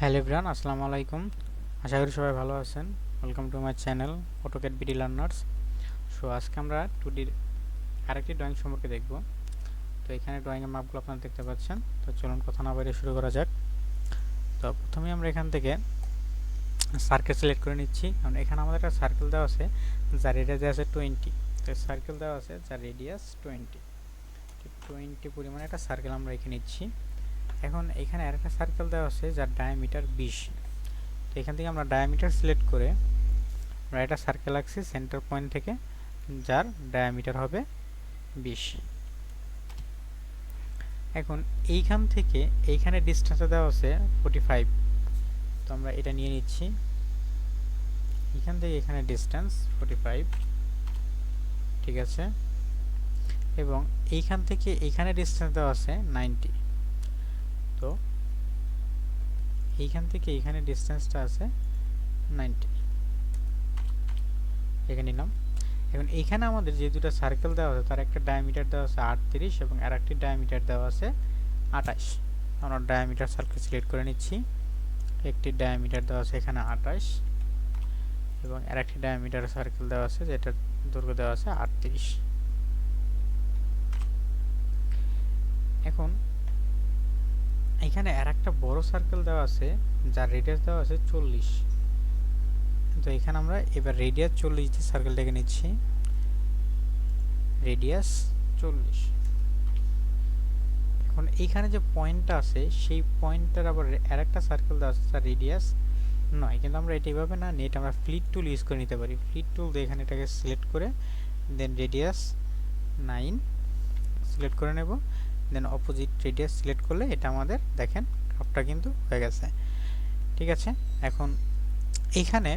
Hello everyone, আসসালামু আলাইকুম। আশা করি সবাই ভালো আছেন। Welcome to my channel AutoCAD BD learners. So আজকে আমরা 2ডির আরেকটি ড্রয়িং সম্পর্কে দেখব। তো এখানে ড্রয়িংয়ের মাপগুলো আপনারা দেখতে পাচ্ছেন। তো চলুন কথা না বাইরে শুরু করা যাক। তো প্রথমে আমরা এখান থেকে সার্কেল সিলেক্ট করে নিচ্ছি, কারণ এখানে আমাদের একটা সার্কেল দেওয়া আছে যার রেডিয়াস দেওয়া আছে 20। তো সার্কেল দেওয়া আছে যার রেডিয়াস 20 পরিমাণে একটা সার্কেল আমরা এঁকে নিচ্ছি। এখন এখানে আরেকটা সার্কেল দেওয়া আছে যার ডায়ামিটার 20। তো এখান থেকে আমরা ডায়ামিটার সিলেক্ট করে আমরা একটা সার্কেল আঁকছি সেন্টার পয়েন্ট থেকে, যার ডায়ামিটার হবে 20। এখন এইখান থেকে এইখানে ডিস্টেন্সটা দেওয়া আছে 45। তো আমরা এটা নিয়ে নিচ্ছি, এখান থেকে এখানে ডিস্টেন্স 45, ঠিক আছে। এবং এইখান থেকে এইখানে ডিস্টেন্স দেওয়া আছে 90। তো এইখান থেকে এইখানে ডিস্টেন্সটা আছে 90, এখানে নিলাম। এখন এইখানে আমাদের যে দুটো সার্কেল দেওয়া আছে তার একটা ডায়ামিটার দেওয়া আছে 38 এবং আরেকটি ডায়ামিটার দেওয়া আছে 28। আমরা ডায়ামিটার সার্কেল সিলেক্ট করে নিচ্ছি। একটি ডায়ামিটার দেওয়া আছে এখানে 28 এবং আরেকটি ডায়ামিটার সার্কেল দেওয়া আছে যেটার দৈর্ঘ্য দেওয়া আছে 38। এখন এখানে আরেকটা বড় সার্কেল দেওয়া আছে যার রেডিয়াস দেওয়া আছে 40। তো এখানে আমরা এবার রেডিয়াস 40 দিয়ে সার্কেলটাকে নিচ্ছি, রেডিয়াস 40। এখন এইখানে যে পয়েন্টটা আছে সেই পয়েন্টটার আবার আরেকটা সার্কেল দেওয়া আছে তার রেডিয়াস 9। কিন্তু আমরা এটা এইভাবে না নিয়ে আমরা ফ্লিট টুল ইউজ করে নিতে পারি। ফ্লিট টুল দিয়ে এখানে এটাকে সিলেক্ট করে দেন রেডিয়াস 9 সিলেক্ট করে নেব, দেন অপোজিট রেডিয়াস সিলেক্ট করলে এটা আমাদের দেখেন গ্রাফটা কিন্তু হয়ে গেছে, ঠিক আছে। এখন এইখানে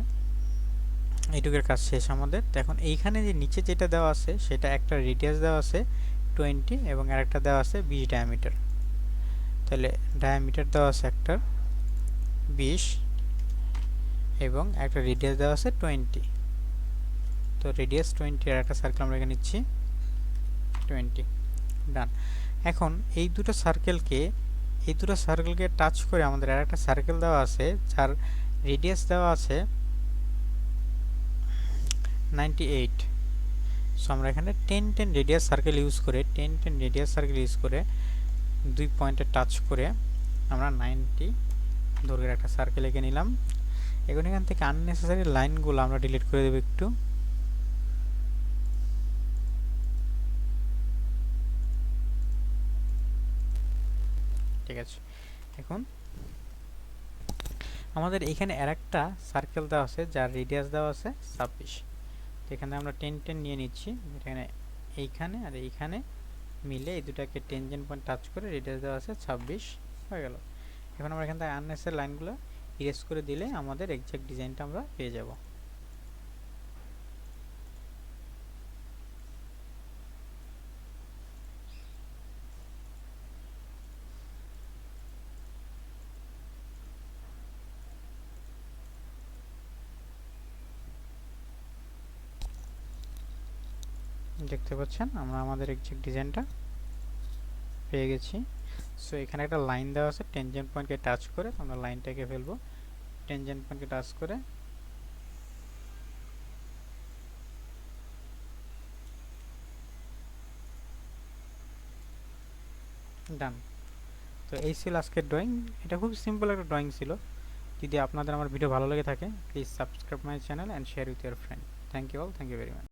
এইটুকের কাজ শেষ আমাদের। তো এখন এইখানে যে নিচে যেটা দেওয়া আছে সেটা একটা রেডিয়াস দেওয়া আছে 20 এবং আরেকটা দেওয়া আছে 20 ডায়ামিটার। তাহলে ডায়ামিটার দেওয়া আছে একটা 20 এবং একটা রেডিয়াস দেওয়া আছে 20। তো রেডিয়াস 20 এর একটা সার্কেল আমরা এখানে নিচ্ছি 20, ডান। এখন এই দুটো সার্কেলকে টাচ করে আমাদের আরেকটা সার্কেল দেওয়া আছে যার রেডিয়াস দেওয়া আছে 98। সো আমরা এখানে 10 রেডিয়াস সার্কেল ইউজ করে দুই পয়েন্টে টাচ করে আমরা 90 দৈর্ঘ্যের একটা সার্কেল এঁকে নিলাম। এখন এখান থেকে আননেসেসারি লাইনগুলো আমরা ডিলিট করে দেব একটু। ঠিক আছে। এখন আমাদের এখানে আরেকটা সার্কেল দেওয়া আছে যার রেডিয়াস দেওয়া আছে 26। তো এখানে আমরা 10 নিয়ে নিচ্ছি, এখানে এইখানে আর এইখানে মিলে এই দুটাকে টেনজেন্ট পয়েন্ট টাচ করে রেডিয়াস দেওয়া আছে 26 হয়ে গেল। এখন আমরা এখান থেকে আননেসেসারি লাইনগুলো ইরেজ করে দিলে আমাদের এক্সাক্ট ডিজাইনটা আমরা পেয়ে যাব। দেখতে পাচ্ছেন আমরা আমাদের এক্সাক্ট ডিজাইনটা পেয়ে গেছি। সো এখানে একটা লাইন দেওয়া আছে টেনজেন্ট পয়েন্টকে টাচ করে, আমরা লাইনটাকে ফেলবো টেনজেন্ট পয়েন্টকে টাচ করে, ডান। তো এই ছিল আজকের ড্রয়িং। এটা খুব সিম্পল একটা ড্রয়িং ছিল। যদি আপনাদের আমার ভিডিও ভালো লেগে থাকে please subscribe my channel and share with your friend. Thank you all, thank you very much.